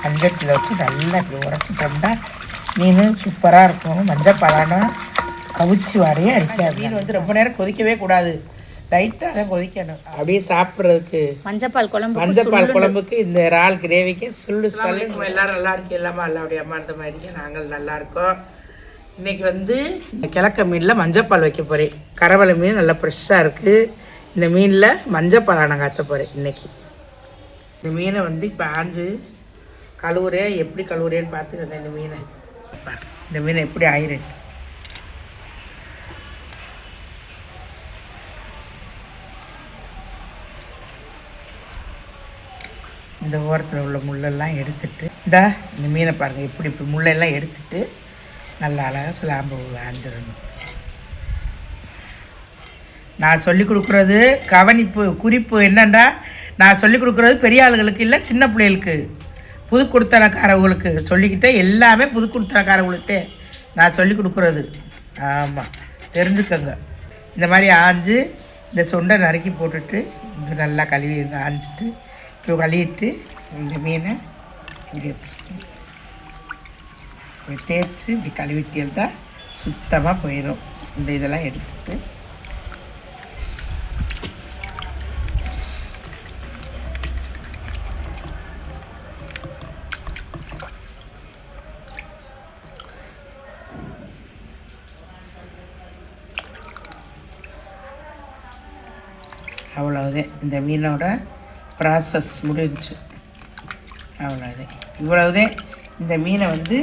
மஞ்சத்தில் வச்சு நல்லா இப்படி உரைச்சிட்டோம்னா மீன் சூப்பராக இருக்கும். மஞ்சள் பழம்னா கவிச்சி வாடையே அடிக்காது. மீன் வந்து ரொம்ப நேரம் கொதிக்கவே கூடாது, லைட்டாக தான் கொதிக்கணும். அப்படியே சாப்பிட்றதுக்கு மஞ்சப்பால் குழம்புக்கு இந்த இறால் கிரேவிக்கு சுள்ளு சல்லு. எல்லோரும் நல்லா இருக்கு, எல்லாமே அல்லாவுடைய அம்மா அந்த மாதிரிக்கு நாங்கள் நல்லா இருக்கோம். இன்றைக்கி வந்து கிழக்க மீனில் மஞ்சப்பால் வைக்க போகிறேன். கரவலை மீன் நல்லா ஃப்ரெஷ்ஷாக இருக்குது. இந்த மீனில் மஞ்சப்பால் நான் காய்ச்ச போகிறேன் இன்றைக்கி. இந்த மீனை வந்து இப்போ ஆஞ்சு கழுவுறேன். எப்படி கழுவுறேன்னு பார்த்துக்கோங்க. இந்த மீனை எப்படி ஆயிரேன். இந்த ஓரத்தில் உள்ள முள்ளெல்லாம் எடுத்துட்டு இந்த மீனை பாருங்கள் இப்படி இப்படி முள்ளெல்லாம் எடுத்துட்டு நல்லா அழகாக ஸ்லாம்பு ஆஞ்சிடணும். நான் சொல்லிக் கொடுக்குறது கவனிப்பு குறிப்பு என்னென்னா, நான் சொல்லிக் கொடுக்குறது பெரிய ஆளுகளுக்கு இல்லை, சின்ன பிள்ளைகளுக்கு, புது கொடுத்தனக்காரவங்களுக்கு சொல்லிக்கிட்டே எல்லாமே புது கொடுத்தனக்காரவங்களுக்கே நான் சொல்லிக் கொடுக்குறது. ஆமாம், தெரிஞ்சுக்கோங்க. இந்த மாதிரி ஆஞ்சு இந்த சொண்டை நறுக்கி போட்டுட்டு இது நல்லா கழுவிங்க. ஆஞ்சிட்டு இப்போ கழுவிட்டு இந்த மீனை இப்படி இப்படி தேய்ச்சி இப்படி கழுவிட்டு இருந்தால் சுத்தமாக போயிடும். இந்த இதெல்லாம் எடுத்துட்டு அவ்வளவுதான். இந்த மீனோட ப்ராசஸ் முடிஞ்சு. அவ்வளோதான், இவ்வளவுதான். இந்த மீனை வந்து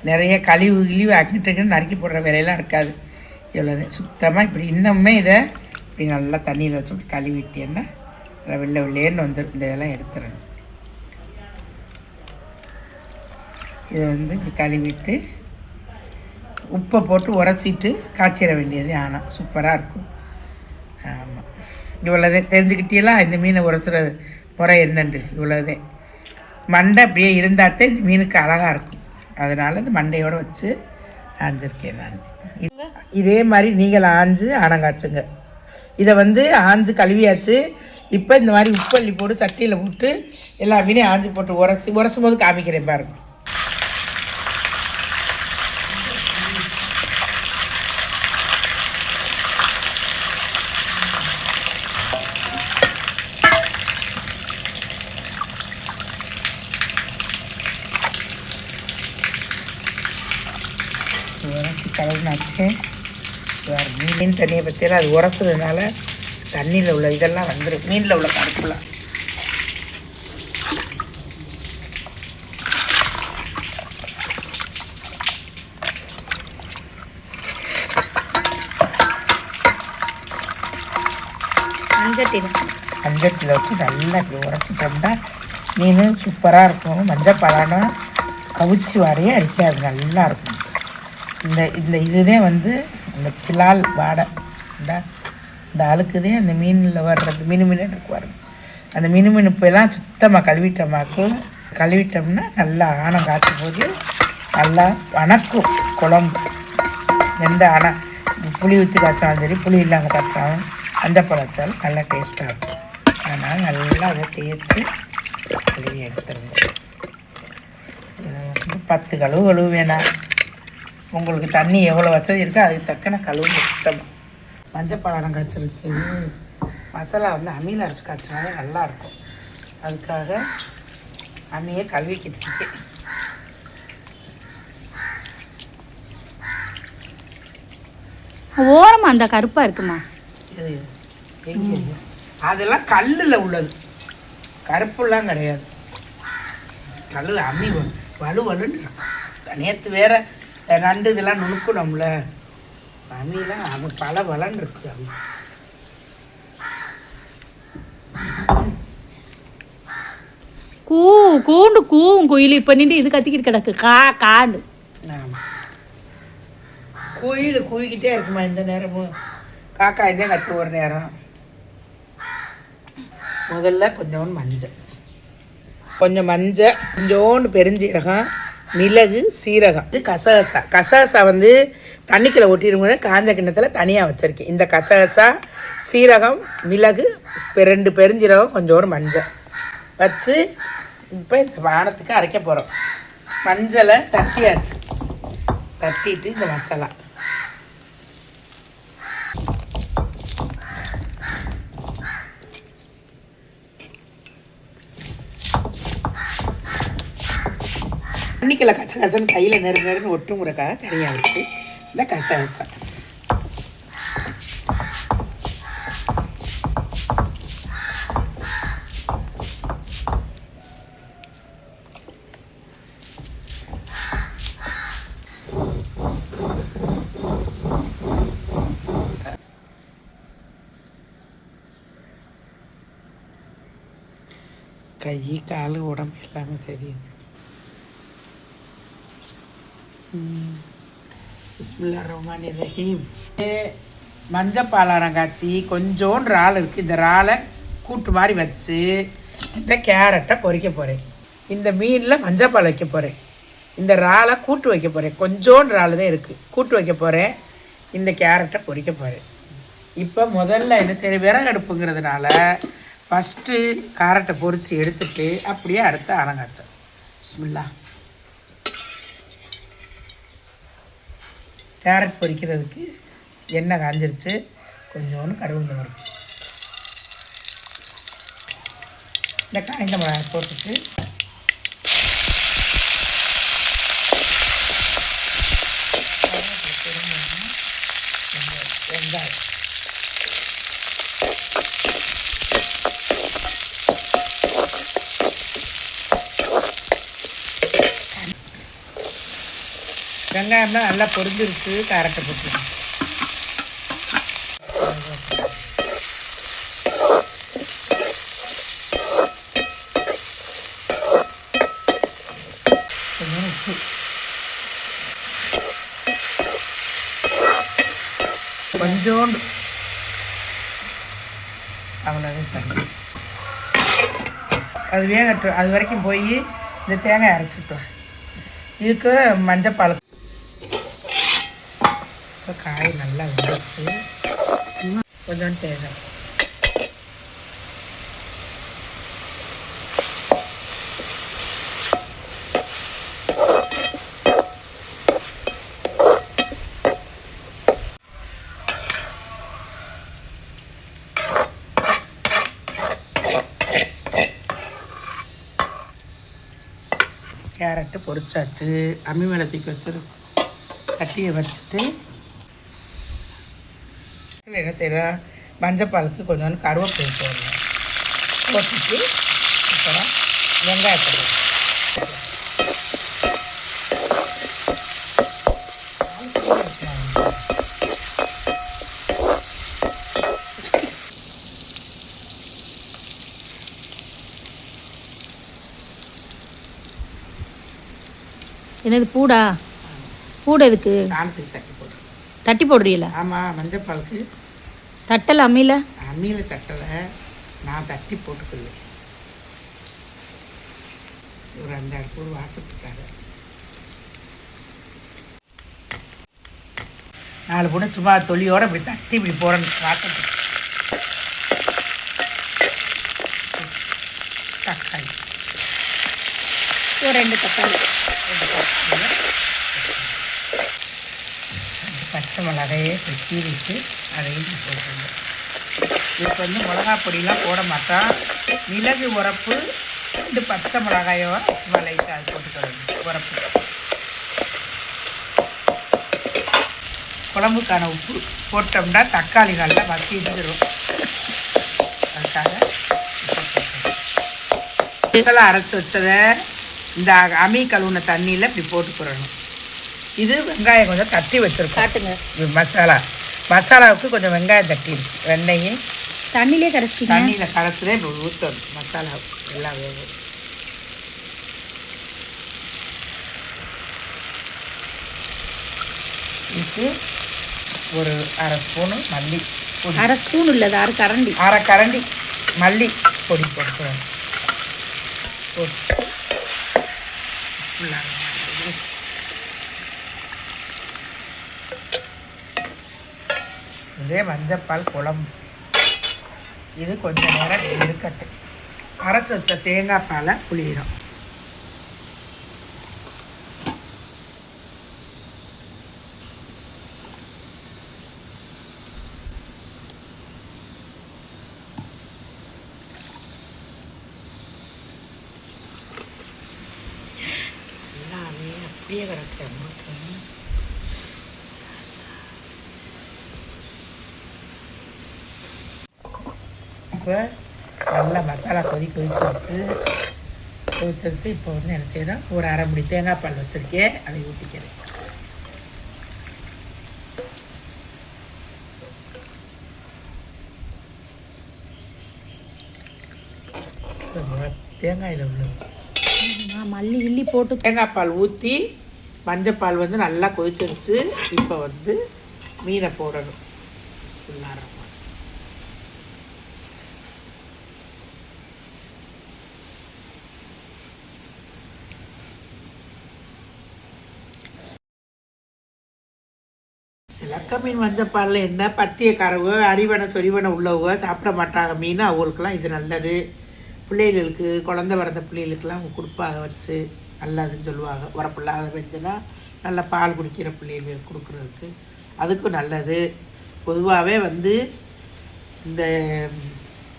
நிறைய கழிவு ஆக்கிட்டு நறுக்கி போடுற வேலையெல்லாம் இருக்காது. இவ்வளோதான், சுத்தமாக இப்படி இன்னுமே இதை இப்படி நல்லா தண்ணியில் வச்சு இப்படி கழுவிட்டேன்னா வெள்ளை வெள்ளையேன்னு வந்துடும். இந்த இதெல்லாம் எடுத்துடணும். இதை வந்து இப்படி கழுவிட்டு உப்பை போட்டு உரைச்சிட்டு காய்ச்சிட வேண்டியது. ஆனால் சூப்பராக இருக்கும். ஆமாம், இவ்வளோதான். தெரிஞ்சுக்கிட்டீங்களா இந்த மீனை உரைச்சிற முறை என்னண்டு? இவ்வளோதான். மண்டை அப்படியே இருந்தால்தான் இந்த மீனுக்கு அழகாக இருக்கும். அதனால் இந்த மண்டையோடு வச்சு ஆஞ்சிருக்கேன் நான். இதே மாதிரி நீங்கள் ஆஞ்சு ஆனங்காய்ச்சுங்க. இதை வந்து ஆஞ்சு கழுவியாச்சு. இப்போ இந்த மாதிரி உப்பள்ளி போட்டு சட்டியில் போட்டு எல்லா மீனையும் ஆஞ்சு போட்டு உரைச்சும் போது காமிக்கிறேன் பாருங்கள். கலர்னாச்சு மீன் தண்ணியை பற்றியெல்லாம் அது உரசுறதுனால தண்ணியில் உள்ள இதெல்லாம் வந்துடும், மீனில் உள்ள கருப்புலாம். மஞ்சத்தில் வச்சு நல்லா இப்படி உரைச்சிட்டோம்னா மீன் சூப்பராக இருக்கும். மஞ்சள் பழம்னா கவிச்சி வாடையே அடிக்காது, நல்லா இருக்கும். இந்த இதுதான் வந்து இந்த பிலால் வாடை. இந்த அழுக்குதே அந்த மீனில் வர்றது மினுமின்னு இருக்குவார். அந்த மினுமினுப்பெல்லாம் சுத்தமாக கழுவிட்டோம்னா நல்லா ஆனம் காய்ச்சும் போது நல்லா வணக்கும் குழம்பு. எந்த புளி ஊற்றி காய்ச்சாலும் சரி, புளி இல்லாமல் காய்ச்சாலும் மஞ்சப்பழம் வச்சாலும் நல்லா டேஸ்ட்டாக இருக்கும். அதனால் நல்லா அதை தேய்ச்சி கழுவி எடுத்துருங்க. 10 கழுவு வேணாம். உங்களுக்கு தண்ணி எவ்வளோ வசதி இருக்கோ அதுக்கு தக்கன கழுவு சுத்தமாக. மஞ்சப்பழம் காய்ச்சலுக்கு மசாலா வந்து அம்மியில் அரைச்சி காய்ச்சினாலே நல்லாயிருக்கும். அதுக்காக அம்மியை கழுவிக்கிட்டு இருக்கேன். ஓரமாக அந்த கருப்பாக இருக்குமா? இது எங்கே? அதெல்லாம் கல்லில் உள்ளது, கருப்புலாம் கிடையாது. கல் அம்மி வலுவலுன்னு. நேற்று வேற நண்டு இதெல்லாம் நுணுக்கணும்ல, அம்மிலாம் அவன் பல பலன்னு இருக்கு. அம்மி கூவும் குயில் இப்போ நின்று இது கத்திக்கிட்டு கிடக்கு காண்டு. ஆமாம், குயில் கூவிக்கிட்டே இருக்குமா இந்த நேரமும். காக்கா இதே கற்று ஒரு நேரம். முதல்ல கொஞ்சோண்டு மஞ்சள், கொஞ்சோண்டு பெருஞ்சீரகம், மிளகு, சீரகம், இது கசகசா வந்து தண்ணிக்குள்ளே ஒட்டிடுங்க. காஞ்ச கிண்ணத்தில் தனியாக வச்சுருக்கேன். இந்த கசகசா, சீரகம், மிளகு, 2 பெருஞ்சீரகம், கொஞ்சோண்டு மஞ்சள் வச்சு இப்போ இந்த வானத்துக்கு அரைக்க போகிறோம். மஞ்சளை தட்டியாச்சு, தட்டிட்டு இந்த மசாலா தண்ணிக்கில் கசகசன்னு கையில் நெருன்னு ஒட்டுங்கிறக்காக தனியாக வச்சு இந்த கசகசம் கை கால் உடம்பு எல்லாமே தெரியுது. பிஸ்மில்லாஹிர் ரஹ்மானிர் ரஹீம். மஞ்சப்பாலாரம் காய்ச்சி கொஞ்சோண்டு இறால் இருக்குது. இந்த இறாலை கூட்டு மாதிரி வச்சு இந்த கேரட்டை பொரிக்க போகிறேன். இந்த மீனில் மஞ்சப்பால் வைக்க போகிறேன். இந்த இறாலை கூட்டு வைக்க போகிறேன். கொஞ்சோண்டு இறால் தான் இருக்குது, கூட்டு வைக்க போகிறேன். இந்த கேரட்டை பொரிக்க போகிறேன். இப்போ முதல்ல என்ன சரி விறகு அடுப்புங்கிறதுனால ஃபஸ்ட்டு கேரட்டை பொரித்து எடுத்துட்டு அப்படியே அடுத்து அனங்காய்ச்சோம். பிஸ்மில்லா. கேரட் பொரிக்கிறதுக்கு எண்ணெய் காஞ்சிருச்சு, கொஞ்சோண்டு கருவேப்பிலை வரும். இந்த காய்ந்த மிளகாய் போட்டுட்டு வெங்காயம் வெங்காயம்லாம் நல்லா பொரிஞ்சிருச்சு. கேரட்டை போட்டுக்கலாம். கொஞ்சம் உப்பு, கொஞ்சோண்டு அவ்வளோதான் தண்ணி. அது வேகட்டும், அது வரைக்கும் போய் இந்த தேங்காய் அரைச்சிட்டோம். இதுக்கு மஞ்சப்பால். இப்போ காய் நல்லா வெந்துச்சு. கொஞ்சம் தேங்காய் கேரட்டு பொரிச்சாச்சு. அம்மி மேலே தூக்கி வச்சு சட்டியை வச்சுட்டு என்ன செய்கிறோம், மஞ்சப்பாலுக்கு கொஞ்சோண்டு கருவேப்பிலை போடணும். போட்டுட்டு அப்புறம் வெங்காயத்தை என்னது பூடா? பூடை எதுக்கு? சாணத்துக்கு தட்டி போடு. தட்டி போடுறீங்களா? ஆமாம், மஞ்சப்பாலுக்கு தட்டலை அம்மியில்? அம்மியில் தட்டலை, நான் தட்டி போட்டுக்குவேன். ஒரு 5 பூ வாசத்துக்காக 4 பூனை சும்மா தொலியோடு இப்படி தட்டி இப்படி போடணும் வாசத்துக்கு. தக்காளி ஒரு 2 தக்காளி, பச்சை மிளகாயே கீறிட்டு அதையும் போட்டுருங்க. இதுக்கு வந்து மிளகா பொடியெலாம் போட மாட்டோம். மிளகு உரப்பு 2 பச்சை மிளகாயோ சும்மா லைட்டாக அது போட்டுக்கிறது உரப்பு. குழம்புக்கான உப்பு போட்டோம்னா தக்காளி நல்லா வசிந்துடும். அதுக்காக மசாலா அரைச்சி வச்சதை இந்த அமி கழுவுன தண்ணியில் இப்படி போட்டுக்கிறணும். இது வெங்காயம் கொஞ்சம் தட்டி வச்சுருக்கோம். காட்டுங்க. மசாலாவுக்கு கொஞ்சம் வெங்காயம் தட்டி இருக்கு. வெண்டையும் தண்ணியிலே கரைச்சி தண்ணியில் கரைச்சதே இப்போ ஊற்றணும். மசாலா எல்லாம் வேகும். இதுக்கு ஒரு 1/2 ஸ்பூனு மல்லி பொடி. 1/2 ஸ்பூன் இல்லை, 1/2 கரண்டி. 1/2 கரண்டி மல்லி பொடி போட்டுக்கணும். போட்டு இதே மஞ்சப்பால் குழம்பு. இது கொஞ்சம் நேரம் இருக்கட்டும். அரைச்சி வச்ச தேங்காய் பாலை புளியிடும். அப்படியே கிடக்கு. இப்போ நல்லா மசாலா கொதிச்சிருச்சு. இப்போ வந்து என்ன செய்யணும், ஒரு அரை முடி தேங்காய் பால் வச்சுருக்கேன், அதை ஊற்றிக்கிறேன். தேங்காயில் உள்ள மல்லி கிள்ளி போட்டு தேங்காய் பால் ஊற்றி மஞ்சப்பால் வந்து நல்லா கொதிச்சிருச்சு. இப்போ வந்து மீனை போடணும். இலக்க மீன் மஞ்சப்பாலில் என்ன, பத்தியக்காரவங்க அறிவனை சொரிவனை உள்ளவங்க சாப்பிட மாட்டாங்க மீன். அவங்களுக்கெல்லாம் இது நல்லது. பிள்ளைகளுக்கு குழந்த பிறந்த பிள்ளைகளுக்கெல்லாம் அவங்க கொடுப்பாங்க வச்சு நல்லதுன்னு சொல்லுவாங்க. உரப்பில்லாத வெஞ்சனா நல்லா பால் குடிக்கிற பிள்ளைகளுக்கு கொடுக்குறதுக்கு அதுக்கும் நல்லது. பொதுவாகவே வந்து இந்த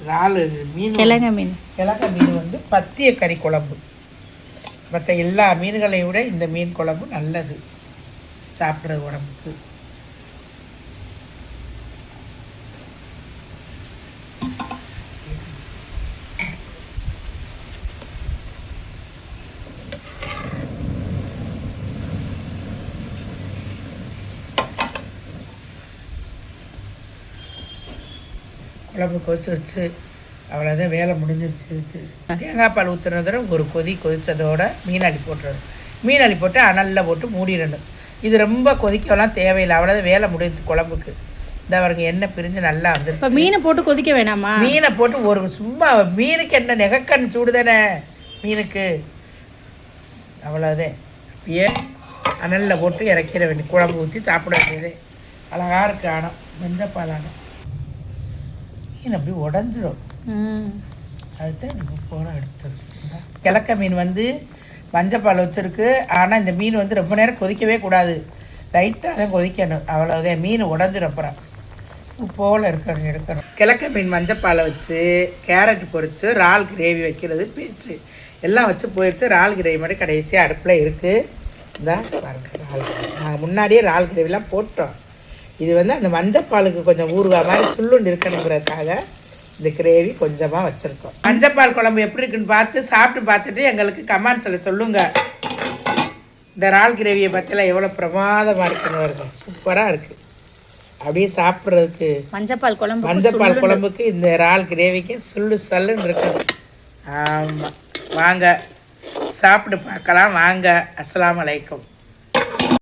இறால் மீன், கிழங்க மீன் வந்து பத்திய கறி குழம்பு மற்ற எல்லா மீன்களையும் விட இந்த மீன் குழம்பு நல்லது சாப்பிட்ற உடம்புக்கு. குழம்பு கொதிச்சிருச்சு, அவ்வளோதான், வேலை முடிஞ்சிருச்சு. இதுக்கு தேங்காய் பால் ஊற்றுனதோட ஒரு கொதித்ததோட மீன் அள்ளி போட்டுறது. மீன் அள்ளி போட்டு அனலில் போட்டு மூடிடணும். இது ரொம்ப கொதிக்கலாம் தேவையில்லை, அவ்வளோதான், வேலை முடிஞ்சிச்சு குழம்புக்கு. இந்த அவருக்கு எண்ணெய் பிரிஞ்சு நல்லா வந்துருச்சு. இப்போ மீனை போட்டு கொதிக்க வேணாமா? மீனை போட்டு ஒரு சும்மா மீனுக்கு என்ன நெகக்கண் சூடு தானே மீனுக்கு, அவ்வளோதான். அப்படியே அனலில் போட்டு இறக்கிட வேண்டிய, குழம்பு ஊற்றி சாப்பிட வேண்டியதே. அழகாக இருக்குது. ஆனால் மஞ்சப்பால் ஆனால் மீன் அப்படி உடஞ்சிடும். அதுதான் நம்ம போன எடுத்துருக்கு. கிழக்க மீன் வந்து மஞ்சப்பால் வச்சுருக்கு. ஆனால் இந்த மீன் வந்து ரொம்ப நேரம் கொதிக்கவே கூடாது, லைட்டாக தான் கொதிக்கணும், அவ்வளோதான். மீன் உடஞ்சிடும். அப்புறம் போல் எடுக்கணும். கிழக்க மீன் மஞ்சப்பாலை வச்சு கேரட் பொரிச்சு இறால் கிரேவி வைக்கிறது பேச்சு எல்லாம் வச்சு போயிடுச்சு. இறால் கிரேவி மட்டும் கடைசியாக அடுப்பில் இருக்குது. இந்த பாருங்க, இறால் நாங்கள் முன்னாடியே இறால் கிரேவிலாம் போட்டோம். இது வந்து அந்த மஞ்சப்பாலுக்கு கொஞ்சம் ஊறுகாய் மாதிரி சுள்ளுண்டு இருக்கணுங்கிறதுக்காக இந்த கிரேவி கொஞ்சமாக வச்சுருக்கோம். மஞ்சப்பால் குழம்பு எப்படி இருக்குன்னு சாப்பிட்டு பார்த்துட்டு எங்களுக்கு கமெண்ட்ஸில் சொல்லுங்கள். இந்த இறால் கிரேவியை பற்றிலாம் எவ்வளோ பிரமாதமாக இருக்குன்னு வருது, சூப்பராக இருக்குது. அப்படியே சாப்பிட்றதுக்கு மஞ்சப்பால் குழம்புக்கு இந்த இறால் கிரேவிக்கு சல்லுன்னு இருக்குது. ஆமாம், வாங்க சாப்பிட்டு பார்க்கலாம் வாங்க. அஸ்ஸலாமு அலைக்கும்.